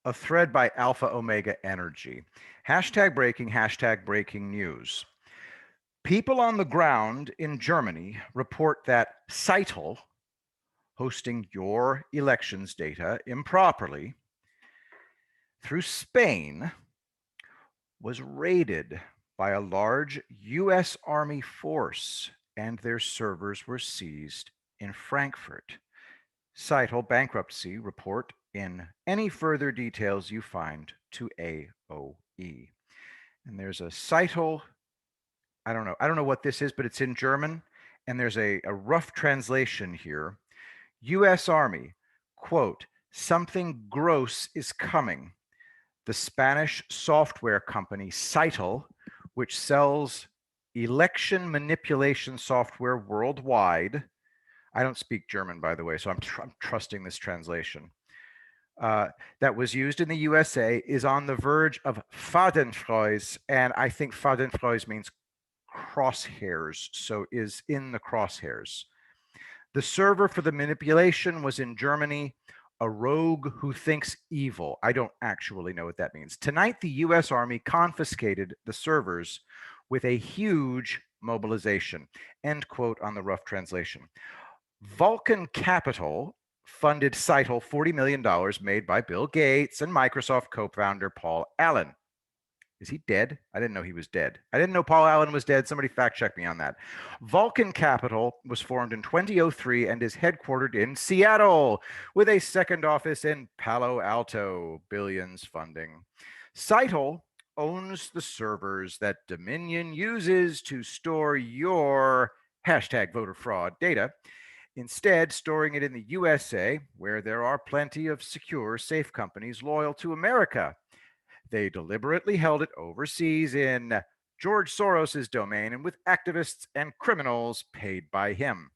A thread by Alpha Omega Energy. Hashtag breaking news. People on the ground in Germany report that Seitel, hosting your elections data improperly through Spain, was raided by a large US Army force and their servers were seized in Frankfurt. Seitel bankruptcy report in any further details you find to AOE. And there's a Seitel, I don't know what this is, but it's in German. And there's a rough translation here. US Army, quote, something gross is coming. The Spanish software company Seitel, which sells election manipulation software worldwide. I don't speak German, by the way, so I'm trusting this translation. That was used in the USA is on the verge of Fadenfreuz, and I think Fadenfreuz means crosshairs, so is in the crosshairs. The server for the manipulation was in Germany. A rogue who thinks evil. I don't actually know what that means. Tonight, the US Army confiscated the servers with a huge mobilization. End quote on the rough translation. Vulcan Capital funded Seitel $40 million made by Bill Gates and Microsoft co-founder Paul Allen. Is he dead? I didn't know he was dead. I didn't know Paul Allen was dead. Somebody fact check me on that. Vulcan Capital was formed in 2003 and is headquartered in Seattle with a second office in Palo Alto. Billions funding. Seitel owns the servers that Dominion uses to store your hashtag voter fraud data. Instead, storing it in the USA, where there are plenty of secure, safe companies loyal to America. They deliberately held it overseas in George Soros's domain and with activists and criminals paid by him.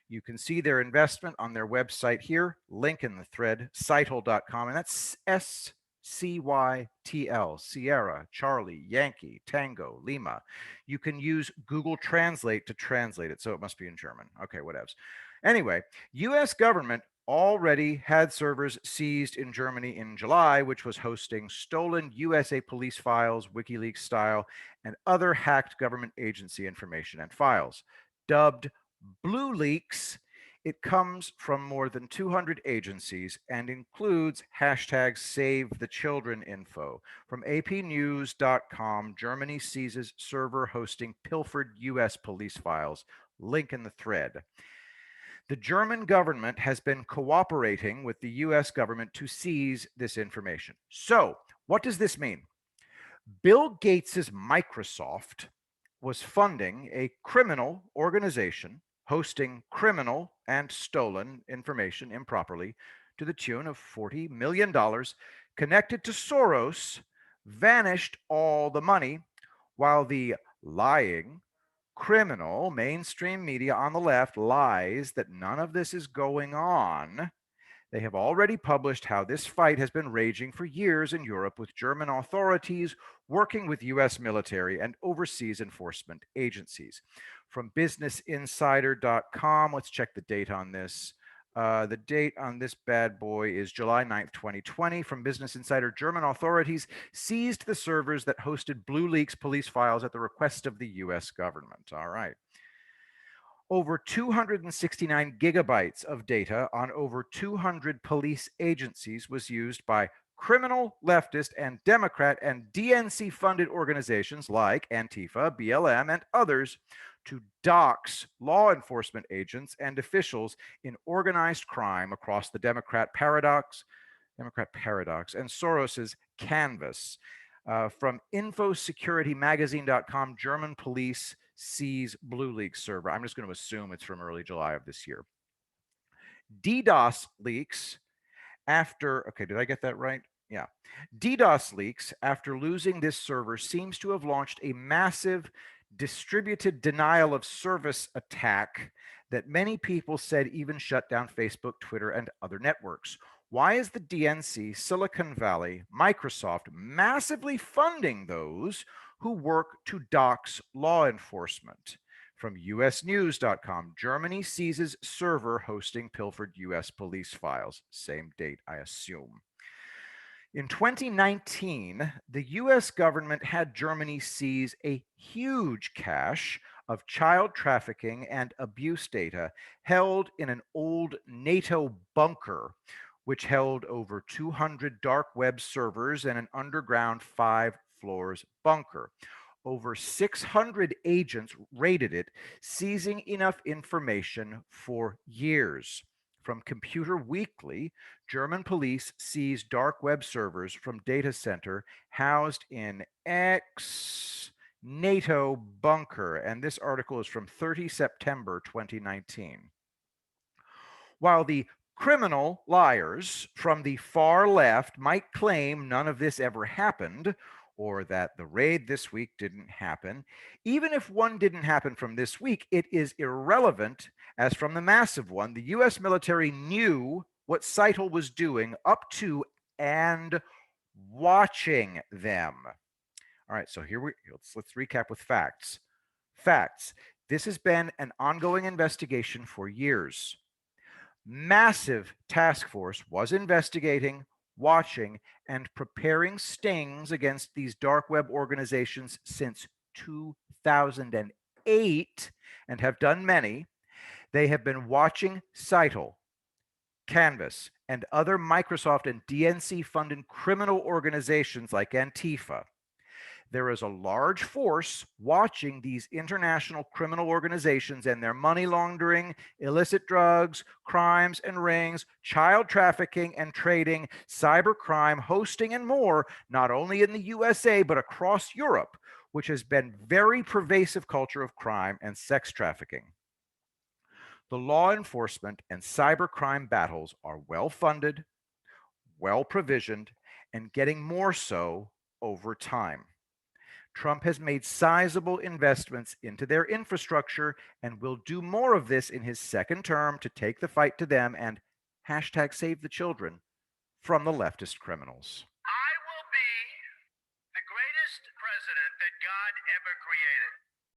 You can see their investment on their website here, link in the thread, Seitel.com, and that's SCYTL, Sierra, Charlie, Yankee, Tango, Lima. You can use Google Translate to translate it, so it must be in German. Okay, whatevs. Anyway, US government already had servers seized in Germany in July, which was hosting stolen USA police files, WikiLeaks style, and other hacked government agency information and files. Dubbed Blue Leaks, it comes from more than 200 agencies and includes hashtag Save the Children info. From apnews.com, Germany seizes server hosting pilfered US police files. Link in the thread. The German government has been cooperating with the US government to seize this information. So, what does this mean? Bill Gates's Microsoft was funding a criminal organization hosting criminal and stolen information improperly to the tune of $40 million, connected to Soros, vanished all the money, while the lying criminal mainstream media on the left lies that none of this is going on. They have already published how this fight has been raging for years in Europe, with German authorities working with US military and overseas enforcement agencies. From businessinsider.com, let's check the date on this. The date on this bad boy is July 9th, 2020. From Business Insider, German authorities seized the servers that hosted Blue Leaks police files at the request of the US government. All right. Over 269 gigabytes of data on over 200 police agencies was used by criminal, leftist, and Democrat and DNC funded organizations like Antifa, BLM, and others to dox law enforcement agents and officials in organized crime across the Democrat paradox, and Soros's canvas. From infosecuritymagazine.com, German police seize Blue Leaks server. I'm just going to assume it's from early July of this year. DDoS leaks after, okay, did I get that right? Yeah. DDoS leaks after losing this server seems to have launched a massive distributed denial of service attack that many people said even shut down Facebook, Twitter, and other networks. Why is the DNC, Silicon Valley, Microsoft massively funding those who work to dox law enforcement? From usnews.com, Germany seizes server hosting pilfered US police files. Same date, I assume. In 2019, the US government had Germany seize a huge cache of child trafficking and abuse data held in an old NATO bunker, which held over 200 dark web servers and an underground 5 floors bunker. Over 600 agents raided it, seizing enough information for years. From Computer Weekly, German police seized dark web servers from data center housed in X NATO bunker. And this article is from 30 September 2019. While the criminal liars from the far left might claim none of this ever happened, or that the raid this week didn't happen, even if one didn't happen from this week, it is irrelevant, as from the massive one, the US military knew what Seitel was doing up to and watching them. All right, so let's recap with facts. Facts. This has been an ongoing investigation for years. Massive task force was investigating, watching, and preparing stings against these dark web organizations since 2008 and have done many. They have been watching Seitel, Canvas, and other Microsoft and DNC funded criminal organizations like Antifa. There is a large force watching these international criminal organizations and their money laundering, illicit drugs, crimes and rings, child trafficking and trading, cybercrime, hosting, and more, not only in the USA, but across Europe, which has been very pervasive culture of crime and sex trafficking. The law enforcement and cybercrime battles are well funded, well provisioned, and getting more so over time. Trump has made sizable investments into their infrastructure and will do more of this in his second term to take the fight to them and hashtag save the children from the leftist criminals. I will be the greatest president that God ever created.